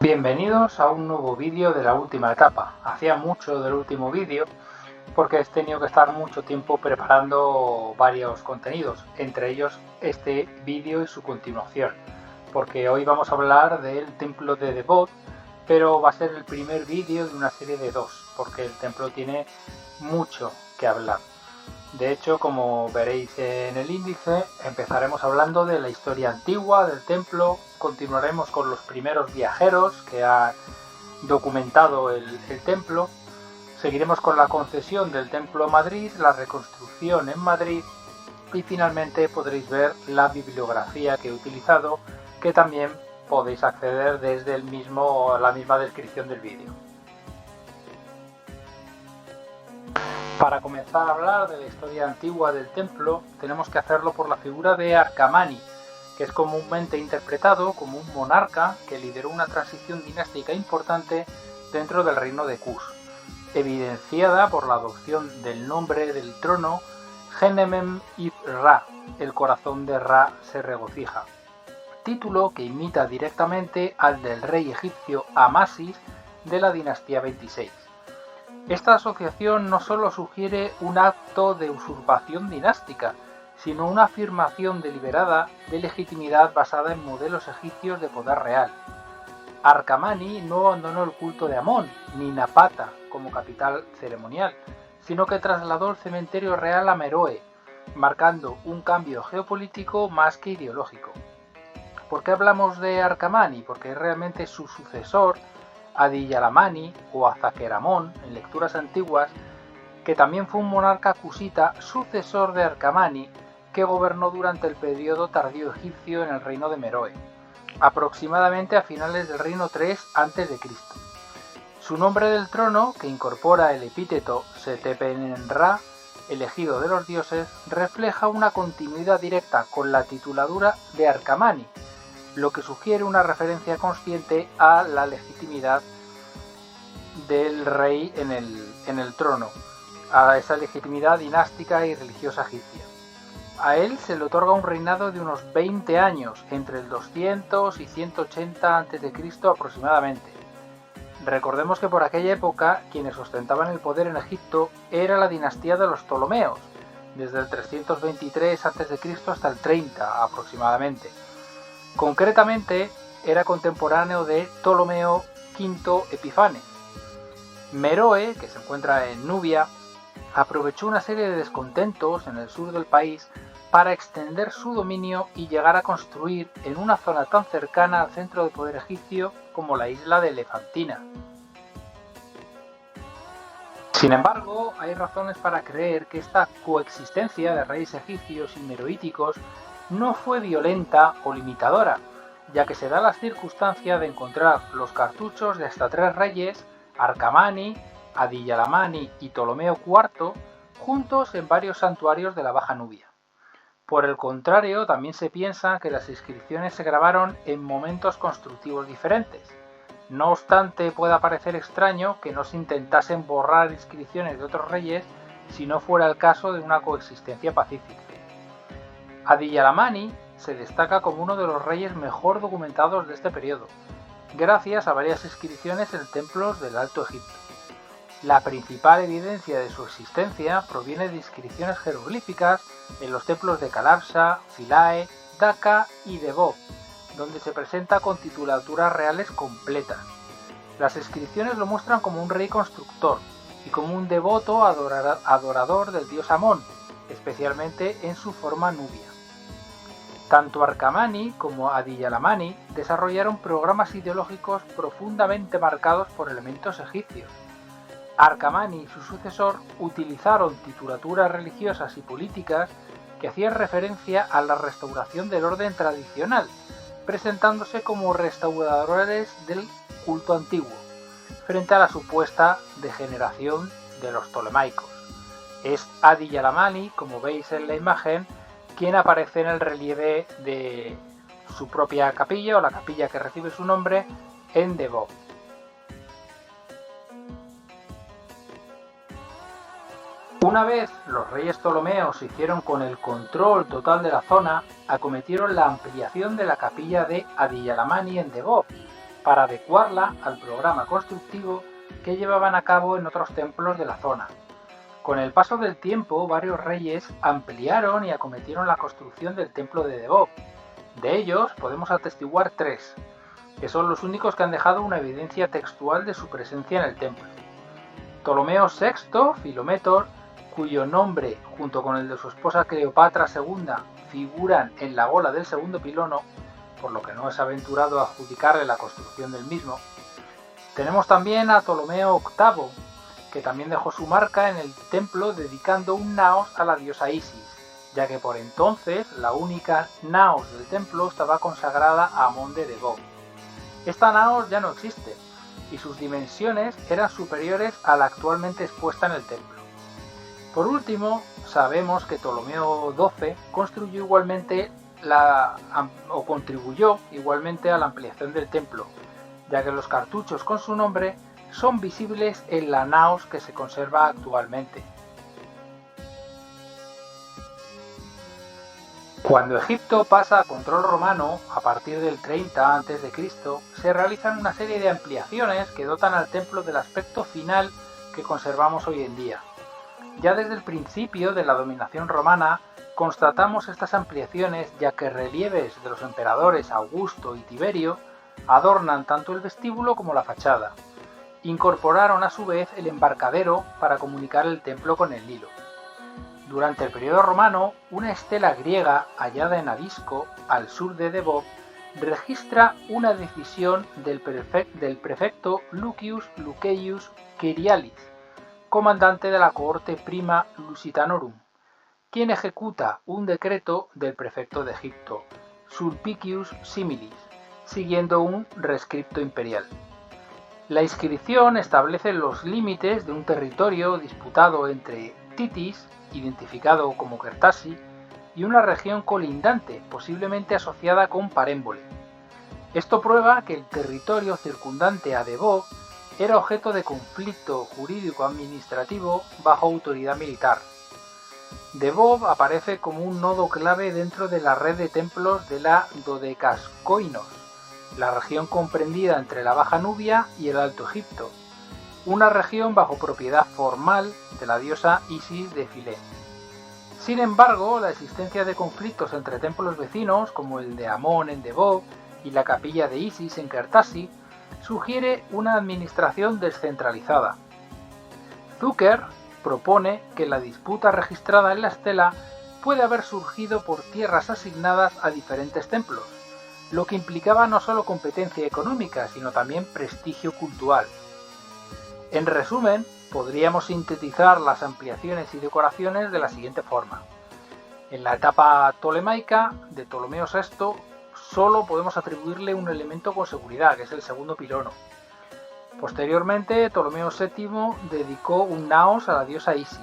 Bienvenidos a un nuevo vídeo de la última etapa. Hacía mucho del último vídeo porque he tenido que estar mucho tiempo preparando varios contenidos, entre ellos este vídeo y su continuación, porque hoy vamos a hablar del templo de Devot, pero va a ser el primer vídeo de una serie de dos, porque el templo tiene mucho que hablar. De hecho, como veréis en el índice, empezaremos hablando de la historia antigua del templo, continuaremos con los primeros viajeros que han documentado el templo, seguiremos con la concesión del templo a Madrid, la reconstrucción en Madrid y finalmente podréis ver la bibliografía que he utilizado, que también podéis acceder desde la misma descripción del vídeo. Para comenzar a hablar de la historia antigua del templo, tenemos que hacerlo por la figura de Arcamani, que es comúnmente interpretado como un monarca que lideró una transición dinástica importante dentro del reino de Kush, evidenciada por la adopción del nombre del trono Genemem Ib Ra, el corazón de Ra se regocija, título que imita directamente al del rey egipcio Amasis de la dinastía 26. Esta asociación no solo sugiere un acto de usurpación dinástica, sino una afirmación deliberada de legitimidad basada en modelos egipcios de poder real. Arcamani no abandonó el culto de Amón, ni Napata como capital ceremonial, sino que trasladó el cementerio real a Meroe, marcando un cambio geopolítico más que ideológico. ¿Por qué hablamos de Arcamani? Porque es realmente su sucesor, Adi-Yalamani o Azaqueramón en lecturas antiguas, que también fue un monarca cusita sucesor de Arcamani que gobernó durante el periodo tardío egipcio en el reino de Meroe, aproximadamente a finales del reino 3 a.C. Su nombre del trono, que incorpora el epíteto Setepenenra, elegido de los dioses, refleja una continuidad directa con la tituladura de Arcamani, lo que sugiere una referencia consciente a la legitimidad del rey en el trono, a esa legitimidad dinástica y religiosa egipcia. A él se le otorga un reinado de unos 20 años, entre el 200 y 180 a.C. aproximadamente. Recordemos que por aquella época quienes ostentaban el poder en Egipto era la dinastía de los Ptolomeos, desde el 323 a.C. hasta el 30 aproximadamente. Concretamente, era contemporáneo de Ptolomeo V Epifanes. Meroe, que se encuentra en Nubia, aprovechó una serie de descontentos en el sur del país para extender su dominio y llegar a construir en una zona tan cercana al centro de poder egipcio como la isla de Elefantina. Sin embargo, hay razones para creer que esta coexistencia de reyes egipcios y meroíticos no fue violenta o limitadora, ya que se da la circunstancia de encontrar los cartuchos de hasta 3 reyes, Arcamani, Adi-Yalamani y Ptolomeo IV, juntos en varios santuarios de la Baja Nubia. Por el contrario, también se piensa que las inscripciones se grabaron en momentos constructivos diferentes. No obstante, puede parecer extraño que no se intentasen borrar inscripciones de otros reyes si no fuera el caso de una coexistencia pacífica. Adi-Yalamani se destaca como uno de los reyes mejor documentados de este periodo, gracias a varias inscripciones en templos del Alto Egipto. La principal evidencia de su existencia proviene de inscripciones jeroglíficas en los templos de Calabsa, Philae, Dacca y Devot, donde se presenta con titulaturas reales completas. Las inscripciones lo muestran como un rey constructor y como un devoto adorador del dios Amón, especialmente en su forma nubia. Tanto Arcamani como Adi-Yalamani desarrollaron programas ideológicos profundamente marcados por elementos egipcios. Arcamani y su sucesor utilizaron titulaturas religiosas y políticas que hacían referencia a la restauración del orden tradicional, presentándose como restauradores del culto antiguo, frente a la supuesta degeneración de los ptolemaicos. Es Adi-Yalamani, como veis en la imagen, quien aparece en el relieve de su propia capilla, o la capilla que recibe su nombre, en Devot. Una vez los reyes ptolomeos se hicieron con el control total de la zona, acometieron la ampliación de la capilla de Adi-Yalamani en Devot, para adecuarla al programa constructivo que llevaban a cabo en otros templos de la zona. Con el paso del tiempo, varios reyes ampliaron y acometieron la construcción del templo de Debod. De ellos podemos atestiguar 3, que son los únicos que han dejado una evidencia textual de su presencia en el templo. Ptolomeo VI Filometor, cuyo nombre, junto con el de su esposa Cleopatra II, figuran en la gola del segundo pilono, por lo que no es aventurado adjudicarle la construcción del mismo. Tenemos también a Ptolomeo VIII, que también dejó su marca en el templo dedicando un naos a la diosa Isis, ya que por entonces la única naos del templo estaba consagrada a Amón de Debod. Esta naos ya no existe, y sus dimensiones eran superiores a la actualmente expuesta en el templo. Por último, sabemos que Ptolomeo XII contribuyó igualmente a la ampliación del templo, ya que los cartuchos con su nombre son visibles en la naos que se conserva actualmente. Cuando Egipto pasa a control romano, a partir del 30 a.C., se realizan una serie de ampliaciones que dotan al templo del aspecto final que conservamos hoy en día. Ya desde el principio de la dominación romana constatamos estas ampliaciones, ya que relieves de los emperadores Augusto y Tiberio adornan tanto el vestíbulo como la fachada. Incorporaron a su vez el embarcadero para comunicar el templo con el Nilo. Durante el periodo romano, una estela griega hallada en Abisco, al sur de Debod, registra una decisión del prefecto Lucius Luceius Quirialis, comandante de la cohorte Prima Lusitanorum, quien ejecuta un decreto del prefecto de Egipto, Sulpicius Similis, siguiendo un rescripto imperial. La inscripción establece los límites de un territorio disputado entre Titis, identificado como Kertasi, y una región colindante, posiblemente asociada con Parémbole. Esto prueba que el territorio circundante a Debod era objeto de conflicto jurídico-administrativo bajo autoridad militar. Debod aparece como un nodo clave dentro de la red de templos de la Dodecascoinos, la región comprendida entre la Baja Nubia y el Alto Egipto, una región bajo propiedad formal de la diosa Isis de Filé. Sin embargo, la existencia de conflictos entre templos vecinos, como el de Amón en Debod y la capilla de Isis en Kertasi, sugiere una administración descentralizada. Zucker propone que la disputa registrada en la estela puede haber surgido por tierras asignadas a diferentes templos, lo que implicaba no solo competencia económica, sino también prestigio cultural. En resumen, podríamos sintetizar las ampliaciones y decoraciones de la siguiente forma. En la etapa tolemaica de Ptolomeo VI solo podemos atribuirle un elemento con seguridad, que es el segundo pilono. Posteriormente, Ptolomeo VII dedicó un naos a la diosa Isis.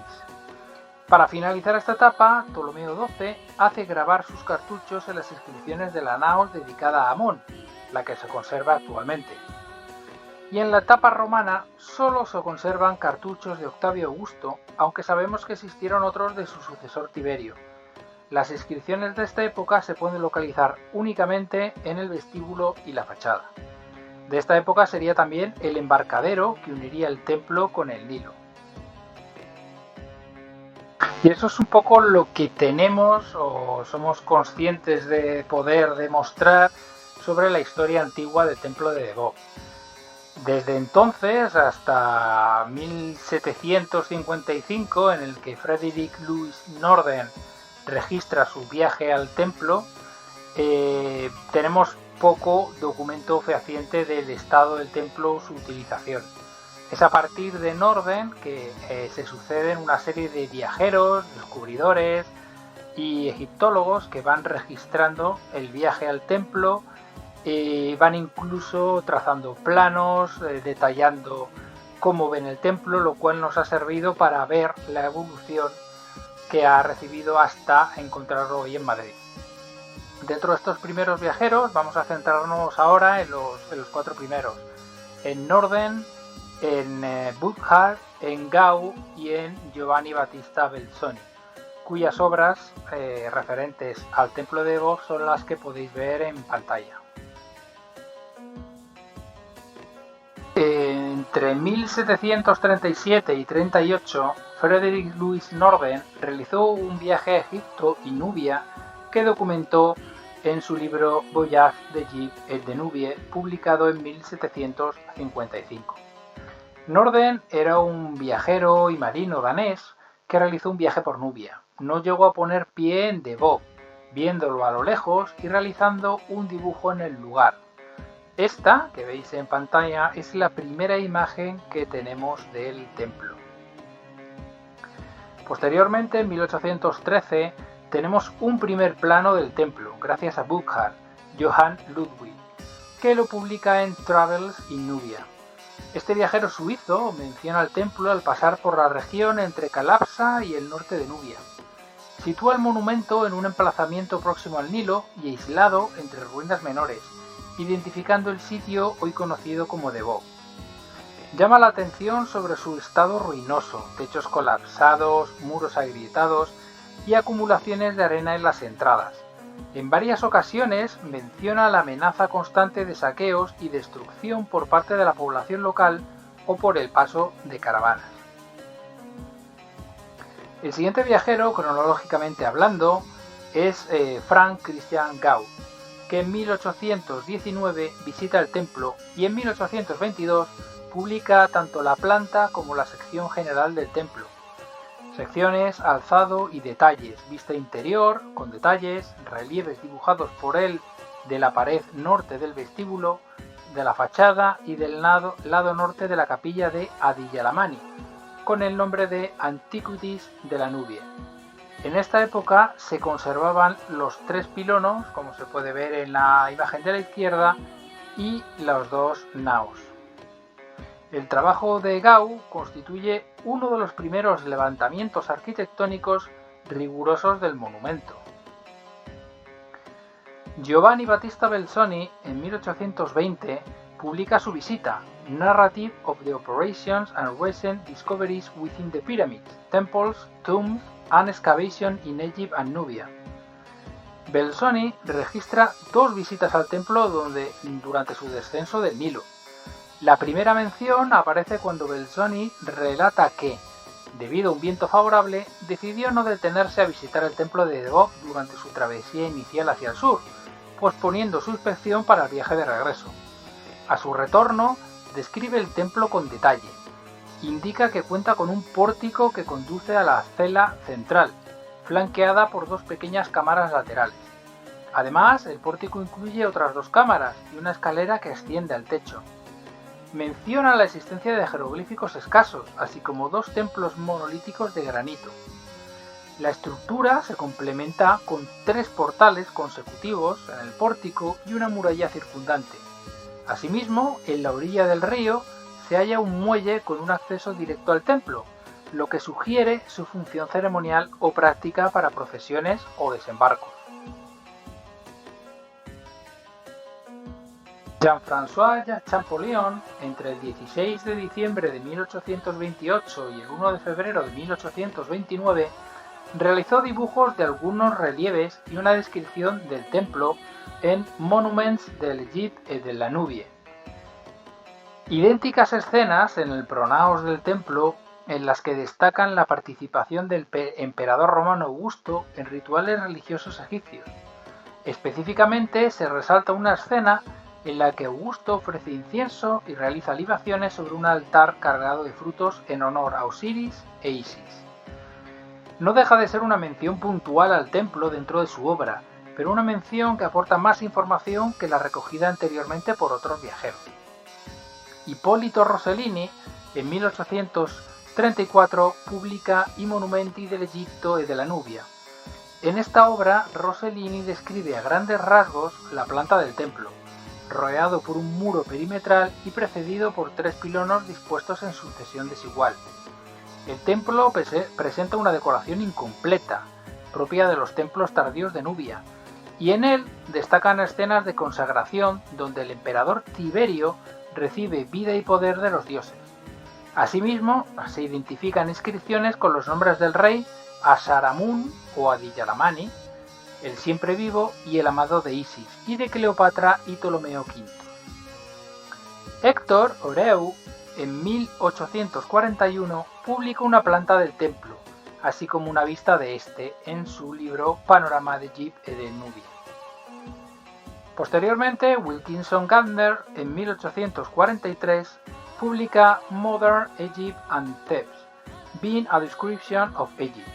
Para finalizar esta etapa, Ptolomeo XII hace grabar sus cartuchos en las inscripciones de la naos dedicada a Amón, la que se conserva actualmente. Y en la etapa romana solo se conservan cartuchos de Octavio Augusto, aunque sabemos que existieron otros de su sucesor Tiberio. Las inscripciones de esta época se pueden localizar únicamente en el vestíbulo y la fachada. De esta época sería también el embarcadero que uniría el templo con el Nilo. Y eso es un poco lo que tenemos o somos conscientes de poder demostrar sobre la historia antigua del templo de Debod. Desde entonces hasta 1755, en el que Frederick Louis Norden registra su viaje al templo, tenemos poco documento fehaciente del estado del templo o su utilización. Es a partir de Norden que se suceden una serie de viajeros, descubridores y egiptólogos que van registrando el viaje al templo. Van incluso trazando planos, detallando cómo ven el templo, lo cual nos ha servido para ver la evolución que ha recibido hasta encontrarlo hoy en Madrid. Dentro de estos primeros viajeros vamos a centrarnos ahora en los 4 primeros, en Norden, en Burckhardt, en Gau y en Giovanni Battista Belzoni, cuyas obras referentes al templo de Debod son las que podéis ver en pantalla. Entre 1737 y 38, Frederick Louis Norden realizó un viaje a Egipto y Nubia que documentó en su libro Voyage d'Égypte et de Nubie, publicado en 1755. Norden era un viajero y marino danés que realizó un viaje por Nubia. No llegó a poner pie en Debod, viéndolo a lo lejos y realizando un dibujo en el lugar. Esta, que veis en pantalla, es la primera imagen que tenemos del templo. Posteriormente, en 1813, tenemos un primer plano del templo, gracias a Burckhardt, Johann Ludwig, que lo publica en Travels in Nubia. Este viajero suizo menciona el templo al pasar por la región entre Calabsa y el norte de Nubia. Sitúa el monumento en un emplazamiento próximo al Nilo y aislado entre ruinas menores, identificando el sitio hoy conocido como Debod. Llama la atención sobre su estado ruinoso, techos colapsados, muros agrietados y acumulaciones de arena en las entradas. En varias ocasiones menciona la amenaza constante de saqueos y destrucción por parte de la población local o por el paso de caravanas. El siguiente viajero, cronológicamente hablando, es Frank Christian Gau, que en 1819 visita el templo y en 1822 publica tanto la planta como la sección general del templo. Secciones, alzado y detalles, vista interior con detalles, relieves dibujados por él de la pared norte del vestíbulo, de la fachada y del lado norte de la capilla de Adiyalamani, con el nombre de Antiquities de la Nubia. En esta época se conservaban los 3 pilonos, como se puede ver en la imagen de la izquierda, y los 2 naos. El trabajo de Gau constituye uno de los primeros levantamientos arquitectónicos rigurosos del monumento. Giovanni Battista Belzoni, en 1820, publica su visita, Narrative of the Operations and Recent Discoveries Within the Pyramids, Temples, Tombs and Excavation in Egypt and Nubia. Belzoni registra 2 visitas al templo durante su descenso del Nilo. La primera mención aparece cuando Belzoni relata que, debido a un viento favorable, decidió no detenerse a visitar el templo de Debod durante su travesía inicial hacia el sur, posponiendo su inspección para el viaje de regreso. A su retorno, describe el templo con detalle. Indica que cuenta con un pórtico que conduce a la cela central, flanqueada por 2 pequeñas cámaras laterales. Además, el pórtico incluye otras 2 cámaras y una escalera que asciende al techo. Menciona la existencia de jeroglíficos escasos, así como 2 templos monolíticos de granito. La estructura se complementa con 3 portales consecutivos en el pórtico y una muralla circundante. Asimismo, en la orilla del río se halla un muelle con un acceso directo al templo, lo que sugiere su función ceremonial o práctica para procesiones o desembarcos. Jean-François Champollion, entre el 16 de diciembre de 1828 y el 1 de febrero de 1829, realizó dibujos de algunos relieves y una descripción del templo en Monuments de l'Égypte et de la Nubie. Idénticas escenas en el pronaos del templo en las que destacan la participación del emperador romano Augusto en rituales religiosos egipcios. Específicamente se resalta una escena en la que Augusto ofrece incienso y realiza libaciones sobre un altar cargado de frutos en honor a Osiris e Isis. No deja de ser una mención puntual al templo dentro de su obra, pero una mención que aporta más información que la recogida anteriormente por otros viajeros. Ippolito Rossellini, en 1834, publica I Monumenti dell'Egitto e della Nubia. En esta obra, Rossellini describe a grandes rasgos la planta del templo, rodeado por un muro perimetral y precedido por 3 pilonos dispuestos en sucesión desigual. El templo presenta una decoración incompleta, propia de los templos tardíos de Nubia, y en él destacan escenas de consagración donde el emperador Tiberio recibe vida y poder de los dioses. Asimismo, se identifican inscripciones con los nombres del rey Asaramun o Adiyalamani, el siempre vivo y el amado de Isis, y de Cleopatra y Ptolomeo V. Héctor Oreu en 1841 publica una planta del templo, así como una vista de este en su libro Panorama d'Égypte et de Nubia. Posteriormente, Wilkinson Gardner, en 1843, publica Modern Egypt and Thebes, being a description of Egypt.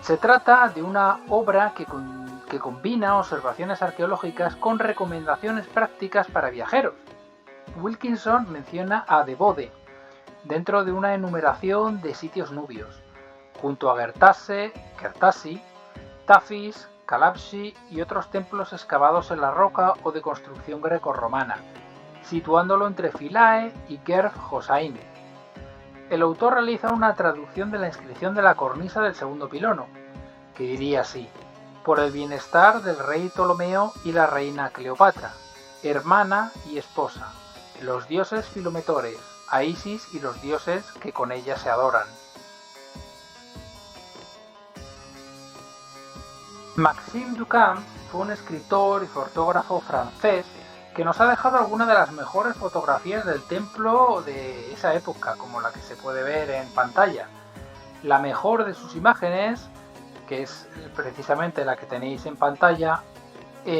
Se trata de una obra que combina observaciones arqueológicas con recomendaciones prácticas para viajeros. Wilkinson menciona a Debode dentro de una enumeración de sitios nubios, junto a Kertasi, Tafis, Calapsi y otros templos excavados en la roca o de construcción grecorromana, situándolo entre Philae y Gerf Hosaine. El autor realiza una traducción de la inscripción de la cornisa del segundo pilono, que diría así: por el bienestar del rey Ptolomeo y la reina Cleopatra, hermana y esposa, los dioses filometores, a Isis y los dioses que con ella se adoran. Maxime Duchamp fue un escritor y fotógrafo francés que nos ha dejado algunas de las mejores fotografías del templo de esa época, como la que se puede ver en pantalla. La mejor de sus imágenes, que es precisamente la que tenéis en pantalla,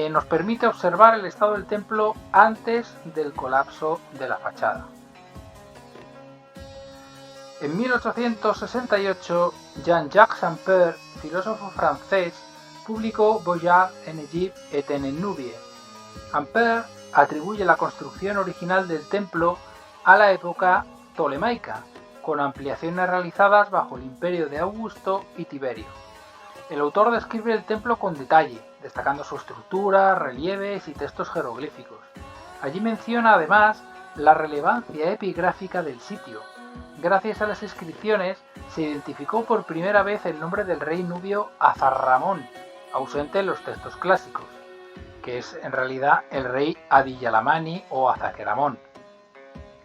nos permite observar el estado del templo antes del colapso de la fachada. En 1868, Jean-Jacques Ampère, filósofo francés, publicó Voyage en Égypte et en Nubie. Ampère atribuye la construcción original del templo a la época ptolemaica, con ampliaciones realizadas bajo el imperio de Augusto y Tiberio. El autor describe el templo con detalle, destacando su estructura, relieves y textos jeroglíficos. Allí menciona además la relevancia epigráfica del sitio. Gracias a las inscripciones se identificó por primera vez el nombre del rey nubio Azarramón, ausente en los textos clásicos, que es en realidad el rey Adi-Yalamani o Azaqueramón.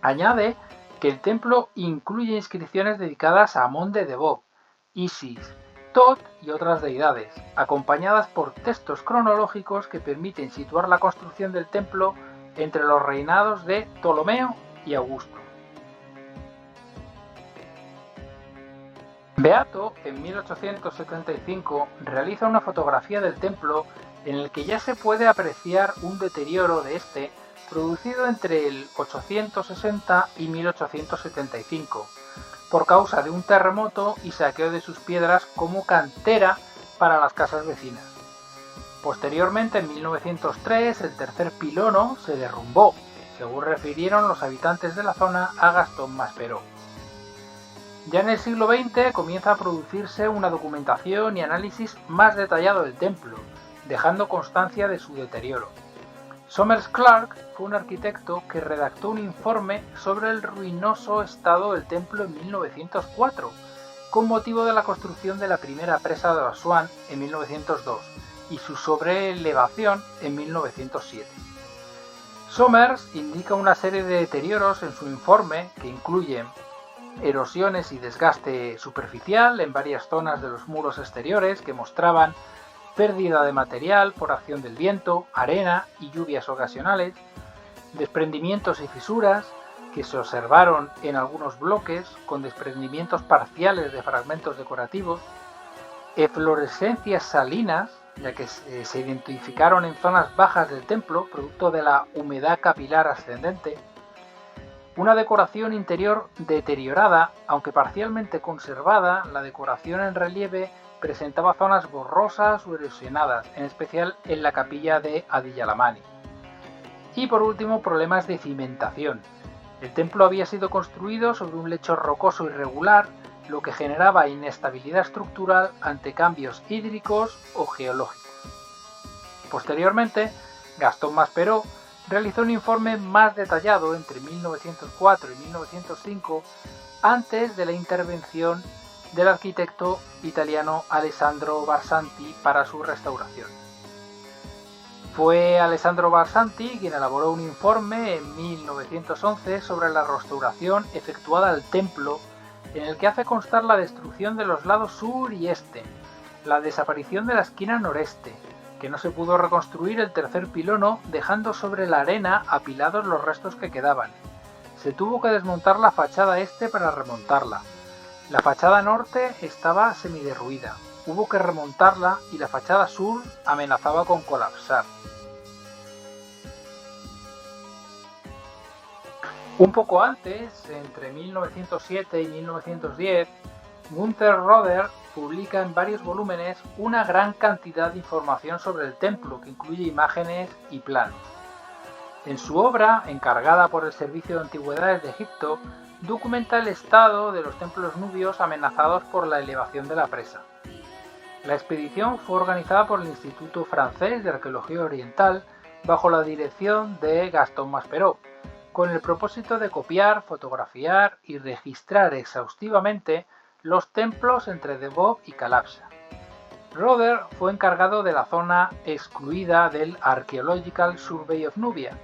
Añade que el templo incluye inscripciones dedicadas a Amón de Debob, Isis, Tot y otras deidades, acompañadas por textos cronológicos que permiten situar la construcción del templo entre los reinados de Ptolomeo y Augusto. Beato, en 1875, realiza una fotografía del templo en el que ya se puede apreciar un deterioro de este producido entre el 860 y 1875, por causa de un terremoto y saqueo de sus piedras como cantera para las casas vecinas. Posteriormente, en 1903, el tercer pilono se derrumbó, según refirieron los habitantes de la zona a Gastón Maspero. Ya en el siglo XX comienza a producirse una documentación y análisis más detallado del templo, dejando constancia de su deterioro. Somers Clark fue un arquitecto que redactó un informe sobre el ruinoso estado del templo en 1904, con motivo de la construcción de la primera presa de Asuán en 1902 y su sobreelevación en 1907. Somers indica una serie de deterioros en su informe que incluyen erosiones y desgaste superficial en varias zonas de los muros exteriores que mostraban pérdida de material por acción del viento, arena y lluvias ocasionales, desprendimientos y fisuras que se observaron en algunos bloques con desprendimientos parciales de fragmentos decorativos, eflorescencias salinas, ya que se identificaron en zonas bajas del templo producto de la humedad capilar ascendente, una decoración interior deteriorada, aunque parcialmente conservada. La decoración en relieve presentaba zonas borrosas o erosionadas, en especial en la capilla de Adi-Yalamani. Y por último, problemas de cimentación. El templo había sido construido sobre un lecho rocoso irregular, lo que generaba inestabilidad estructural ante cambios hídricos o geológicos. Posteriormente, Gastón Maspero realizó un informe más detallado entre 1904 y 1905, antes de la intervención del arquitecto italiano Alessandro Barsanti para su restauración. Fue Alessandro Barsanti quien elaboró un informe en 1911 sobre la restauración efectuada al templo, en el que hace constar la destrucción de los lados sur y este, la desaparición de la esquina noreste, que no se pudo reconstruir el tercer pilono, dejando sobre la arena apilados los restos que quedaban. Se tuvo que desmontar la fachada este para remontarla. La fachada norte estaba semiderruida. Hubo que remontarla y la fachada sur amenazaba con colapsar. Un poco antes, entre 1907 y 1910, Gunther Roder publica en varios volúmenes una gran cantidad de información sobre el templo, que incluye imágenes y planos. En su obra, encargada por el Servicio de Antigüedades de Egipto, documenta el estado de los templos nubios amenazados por la elevación de la presa. La expedición fue organizada por el Instituto Francés de Arqueología Oriental bajo la dirección de Gaston Maspero, con el propósito de copiar, fotografiar y registrar exhaustivamente los templos entre Debod y Calabsa. Roder fue encargado de la zona excluida del Archaeological Survey of Nubia,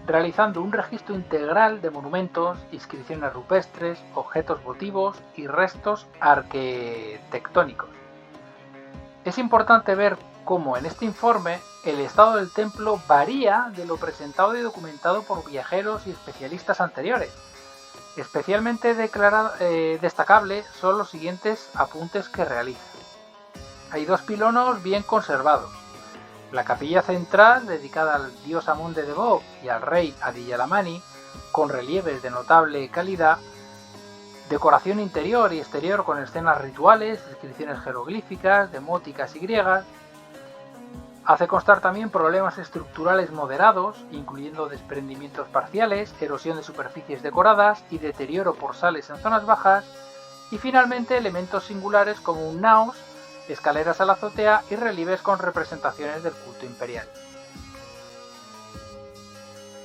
realizando un registro integral de monumentos, inscripciones rupestres, objetos votivos y restos arquitectónicos. Es importante ver cómo en este informe el estado del templo varía de lo presentado y documentado por viajeros y especialistas anteriores. Especialmente destacable son los siguientes apuntes que realiza. Hay dos pilonos bien conservados. La capilla central, dedicada al dios Amón de Debod y al rey Adi-Yalamani, con relieves de notable calidad, decoración interior y exterior con escenas rituales, inscripciones jeroglíficas, demóticas y griegas. Hace constar también problemas estructurales moderados, incluyendo desprendimientos parciales, erosión de superficies decoradas y deterioro por sales en zonas bajas, y finalmente elementos singulares como un naos, escaleras a la azotea y relieves con representaciones del culto imperial.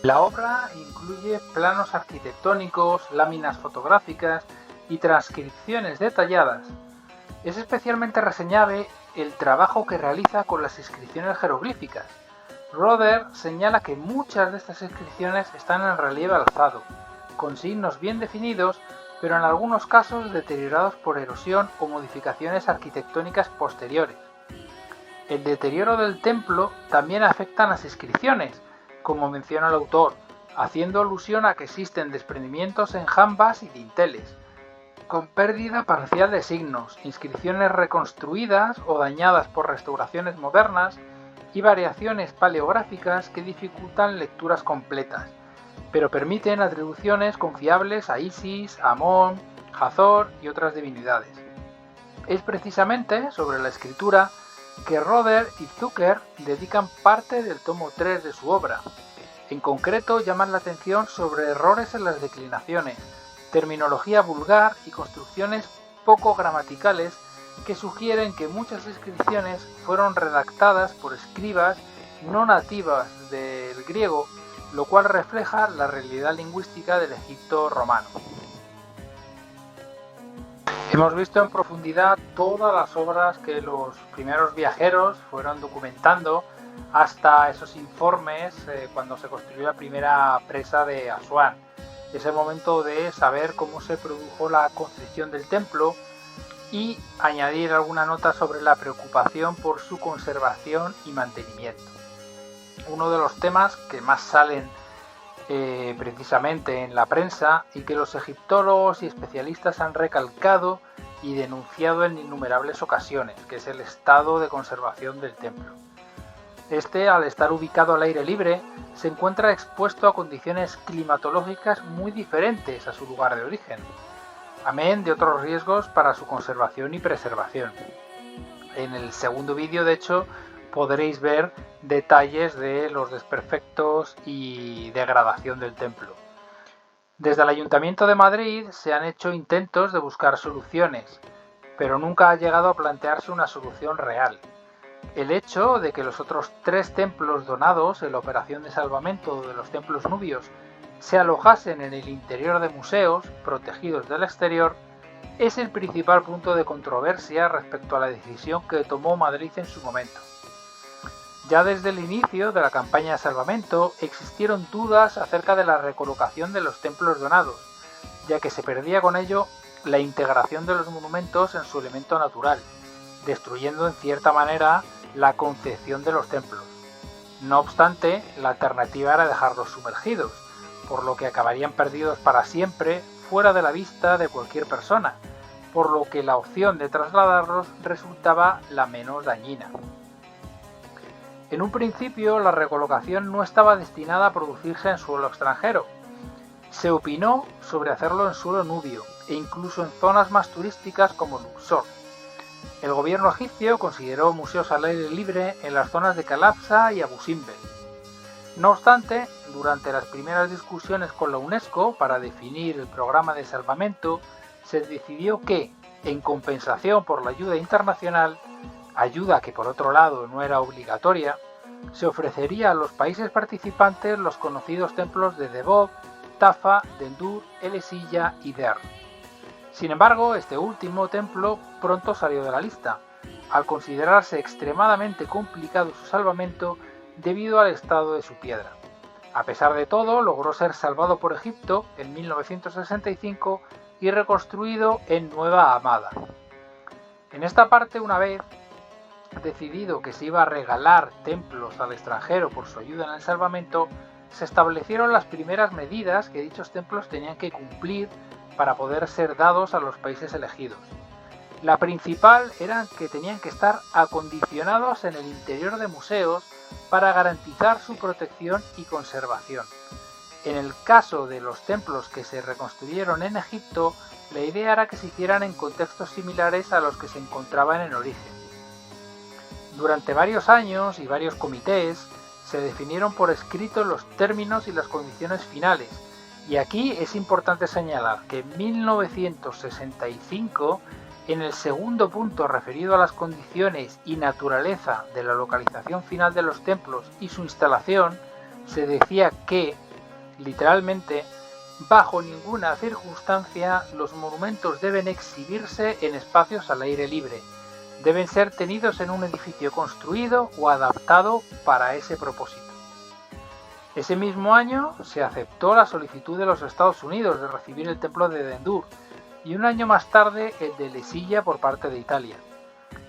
La obra incluye planos arquitectónicos, láminas fotográficas y transcripciones detalladas. Es especialmente reseñable el trabajo que realiza con las inscripciones jeroglíficas. Roder señala que muchas de estas inscripciones están en relieve alzado, con signos bien definidos, pero en algunos casos deteriorados por erosión o modificaciones arquitectónicas posteriores. El deterioro del templo también afecta a las inscripciones, como menciona el autor, haciendo alusión a que existen desprendimientos en jambas y dinteles, con pérdida parcial de signos, inscripciones reconstruidas o dañadas por restauraciones modernas y variaciones paleográficas que dificultan lecturas completas, pero permiten atribuciones confiables a Isis, Amón, Hathor y otras divinidades. Es precisamente sobre la escritura que Roder y Zucker dedican parte del tomo 3 de su obra. En concreto, llaman la atención sobre errores en las declinaciones, terminología vulgar y construcciones poco gramaticales que sugieren que muchas inscripciones fueron redactadas por escribas no nativas del griego, lo cual refleja la realidad lingüística del Egipto romano. Hemos visto en profundidad todas las obras que los primeros viajeros fueron documentando hasta esos informes cuando se construyó la primera presa de Asuán. Ese momento de saber cómo se produjo la construcción del templo y añadir alguna nota sobre la preocupación por su conservación y mantenimiento. Uno de los temas que más salen precisamente en la prensa y que los egiptólogos y especialistas han recalcado y denunciado en innumerables ocasiones, que es el estado de conservación del templo. Este, al estar ubicado al aire libre, se encuentra expuesto a condiciones climatológicas muy diferentes a su lugar de origen, amén de otros riesgos para su conservación y preservación. En el segundo vídeo, de hecho, podréis ver detalles de los desperfectos y degradación del templo. Desde el Ayuntamiento de Madrid se han hecho intentos de buscar soluciones, pero nunca ha llegado a plantearse una solución real. El hecho de que los otros 3 templos donados en la operación de salvamento de los templos nubios se alojasen en el interior de museos protegidos del exterior es el principal punto de controversia respecto a la decisión que tomó Madrid en su momento. Ya desde el inicio de la campaña de salvamento existieron dudas acerca de la recolocación de los templos donados, ya que se perdía con ello la integración de los monumentos en su elemento natural, destruyendo en cierta manera la concepción de los templos. No obstante, la alternativa era dejarlos sumergidos, por lo que acabarían perdidos para siempre fuera de la vista de cualquier persona, por lo que la opción de trasladarlos resultaba la menos dañina. En un principio, la recolocación no estaba destinada a producirse en suelo extranjero. Se opinó sobre hacerlo en suelo nubio e incluso en zonas más turísticas como Luxor. El gobierno egipcio consideró museos al aire libre en las zonas de Calabsa y Abu Simbel. No obstante, durante las primeras discusiones con la UNESCO para definir el programa de salvamento, se decidió que, en compensación por la ayuda internacional, ayuda que por otro lado no era obligatoria, se ofrecería a los países participantes los conocidos templos de Debod, Tafa, Dendur, Elesilla y Der. Sin embargo, este último templo pronto salió de la lista, al considerarse extremadamente complicado su salvamento debido al estado de su piedra. A pesar de todo, logró ser salvado por Egipto en 1965 y reconstruido en Nueva Amada. En esta parte, una vez decidido que se iba a regalar templos al extranjero por su ayuda en el salvamento, se establecieron las primeras medidas que dichos templos tenían que cumplir para poder ser dados a los países elegidos. La principal era que tenían que estar acondicionados en el interior de museos para garantizar su protección y conservación. En el caso de los templos que se reconstruyeron en Egipto, la idea era que se hicieran en contextos similares a los que se encontraban en origen. Durante varios años y varios comités se definieron por escrito los términos y las condiciones finales, y aquí es importante señalar que en 1965, en el segundo punto referido a las condiciones y naturaleza de la localización final de los templos y su instalación, se decía que, literalmente, bajo ninguna circunstancia los monumentos deben exhibirse en espacios al aire libre. Deben ser tenidos en un edificio construido o adaptado para ese propósito. Ese mismo año se aceptó la solicitud de los Estados Unidos de recibir el templo de Dendur y un año más tarde el de Elesilla por parte de Italia.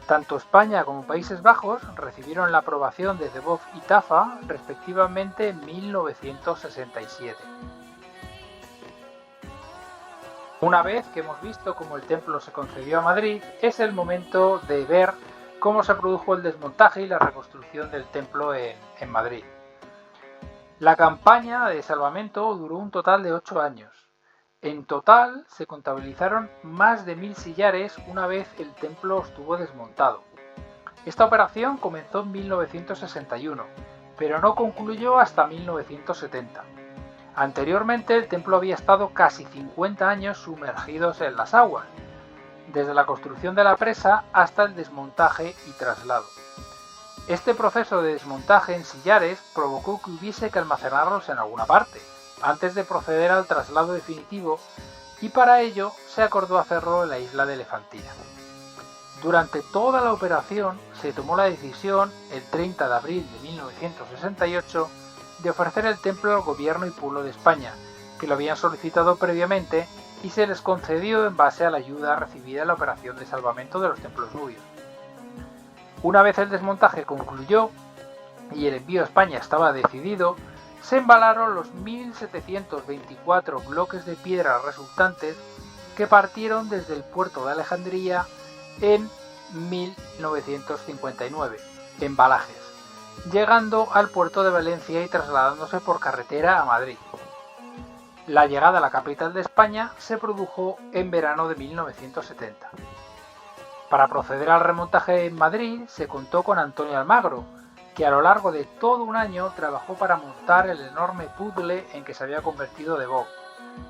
Tanto España como Países Bajos recibieron la aprobación de Debod y Tafa respectivamente en 1967. Una vez que hemos visto cómo el templo se concedió a Madrid, es el momento de ver cómo se produjo el desmontaje y la reconstrucción del templo en Madrid. La campaña de salvamento duró un total de 8 años. En total se contabilizaron más de 1000 sillares una vez el templo estuvo desmontado. Esta operación comenzó en 1961, pero no concluyó hasta 1970. Anteriormente el templo había estado casi 50 años sumergidos en las aguas, desde la construcción de la presa hasta el desmontaje y traslado. Este proceso de desmontaje en sillares provocó que hubiese que almacenarlos en alguna parte, antes de proceder al traslado definitivo, y para ello se acordó hacerlo en la isla de Elefantina. Durante toda la operación se tomó la decisión, el 30 de abril de 1968, de ofrecer el templo al gobierno y pueblo de España, que lo habían solicitado previamente, y se les concedió en base a la ayuda recibida en la operación de salvamento de los templos nubios. Una vez el desmontaje concluyó y el envío a España estaba decidido, se embalaron los 1724 bloques de piedra resultantes que partieron desde el puerto de Alejandría en 1959, embalajes, llegando al puerto de Valencia y trasladándose por carretera a Madrid. La llegada a la capital de España se produjo en verano de 1970. Para proceder al remontaje en Madrid se contó con Antonio Almagro, que a lo largo de todo un año trabajó para montar el enorme puzzle en que se había convertido Debod.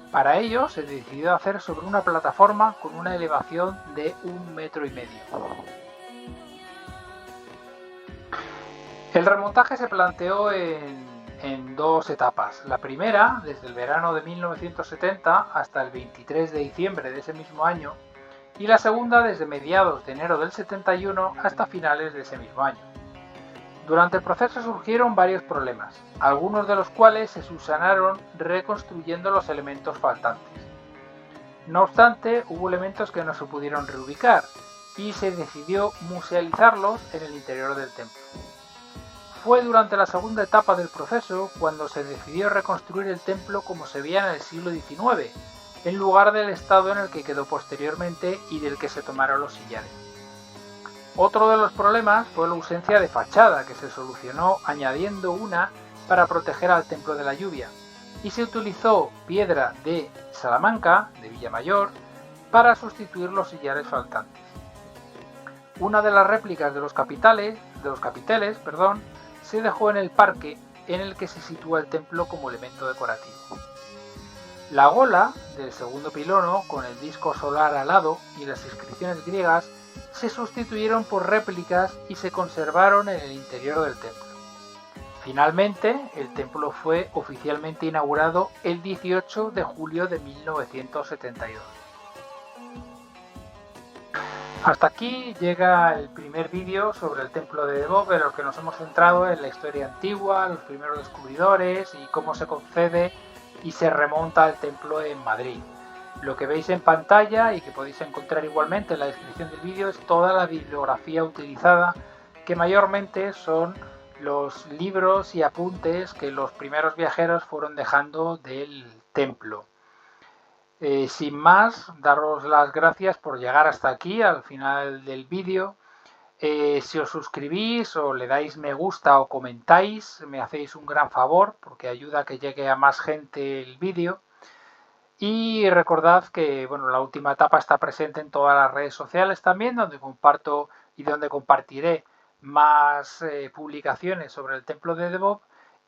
Para ello se decidió hacer sobre una plataforma con una elevación de 1,5 metros. El remontaje se planteó en dos etapas. La primera, desde el verano de 1970 hasta el 23 de diciembre de ese mismo año, y la segunda desde mediados de enero del 71 hasta finales de ese mismo año. Durante el proceso surgieron varios problemas, algunos de los cuales se subsanaron reconstruyendo los elementos faltantes. No obstante, hubo elementos que no se pudieron reubicar y se decidió musealizarlos en el interior del templo. Fue durante la segunda etapa del proceso cuando se decidió reconstruir el templo como se veía en el siglo XIX, en lugar del estado en el que quedó posteriormente y del que se tomaron los sillares. Otro de los problemas fue la ausencia de fachada, que se solucionó añadiendo una para proteger al templo de la lluvia, y se utilizó piedra de Salamanca, de Villamayor, para sustituir los sillares faltantes. Una de las réplicas de los capiteles, se dejó en el parque en el que se sitúa el templo como elemento decorativo. La gola del segundo pilono, con el disco solar alado y las inscripciones griegas, se sustituyeron por réplicas y se conservaron en el interior del templo. Finalmente, el templo fue oficialmente inaugurado el 18 de julio de 1972. Hasta aquí llega el primer vídeo sobre el templo de Debod, en el que nos hemos centrado en la historia antigua, los primeros descubridores y cómo se concede y se remonta al templo en Madrid. Lo que veis en pantalla y que podéis encontrar igualmente en la descripción del vídeo es toda la bibliografía utilizada, que mayormente son los libros y apuntes que los primeros viajeros fueron dejando del templo. Sin más, daros las gracias por llegar hasta aquí, al final del vídeo. Si os suscribís o le dais me gusta o comentáis, me hacéis un gran favor porque ayuda a que llegue a más gente el vídeo. Y recordad que la última etapa está presente en todas las redes sociales también, donde comparto y donde compartiré más publicaciones sobre el templo de Debod,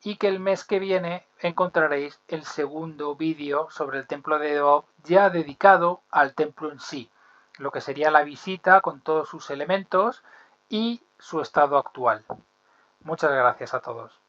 y que el mes que viene encontraréis el segundo vídeo sobre el templo de Debod, ya dedicado al templo en sí, lo que sería la visita con todos sus elementos y su estado actual. Muchas gracias a todos.